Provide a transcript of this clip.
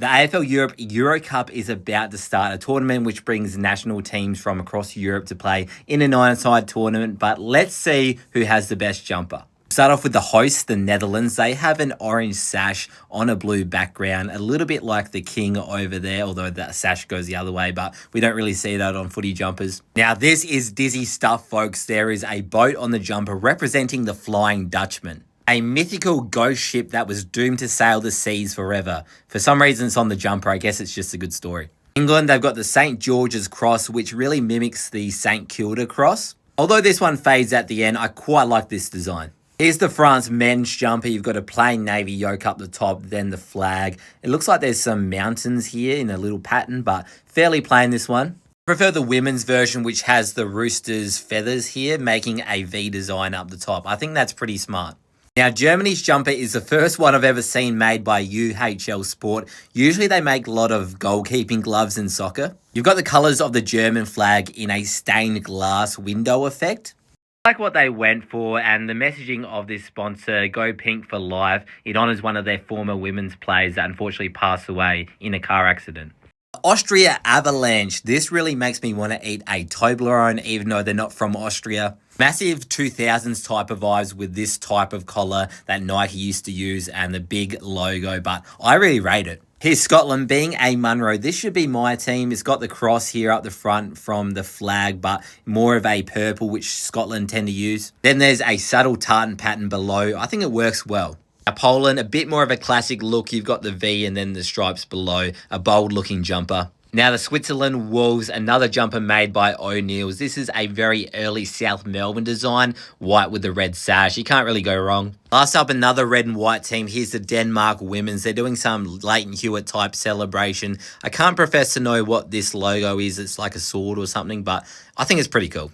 The AFL Europe Euro Cup is about to start, a tournament which brings national teams from across Europe to play in a nine-side tournament, but let's see who has the best jumper. Start off with the hosts, the Netherlands. They have an orange sash on a blue background, a little bit like the king over there, although that sash goes the other way, but we don't really see that on footy jumpers. Now, this is dizzy stuff, folks. There is a boat on the jumper representing the Flying Dutchman, a mythical ghost ship that was doomed to sail the seas forever. For some reason, it's on the jumper. I guess it's just a good story. England, they've got the St. George's Cross, which really mimics the St. Kilda Cross. Although this one fades at the end, I quite like this design. Here's the France men's jumper. You've got a plain navy yoke up the top, then the flag. It looks like there's some mountains here in a little pattern, but fairly plain, this one. I prefer the women's version, which has the rooster's feathers here, making a V design up the top. I think that's pretty smart. Now, Germany's jumper is the first one I've ever seen made by UHL Sport. Usually they make a lot of goalkeeping gloves in soccer. You've got the colours of the German flag in a stained glass window effect. I like what they went for, and the messaging of this sponsor, Go Pink for Life, it honours one of their former women's players that unfortunately passed away in a car accident. Austria Avalanche. This really makes me want to eat a Toblerone, even though they're not from Austria. Massive 2000s type of vibes with this type of collar that Nike used to use and the big logo, but I really rate it. Here's Scotland, being a Monroe. This should be my team. It's got the cross here up the front from the flag, but more of a purple, which Scotland tend to use. Then there's a subtle tartan pattern below. I think it works well. Poland, a bit more of a classic look. You've got the V and then the stripes below, a bold looking jumper. Now the Switzerland Wolves, another jumper made by O'Neill's. This is a very early South Melbourne design, white with the red sash. You can't really go wrong. Last up, another red and white team. Here's the Denmark Women's. They're doing some Leighton Hewitt type celebration. I can't profess to know what this logo is. It's like a sword or something, but I think it's pretty cool.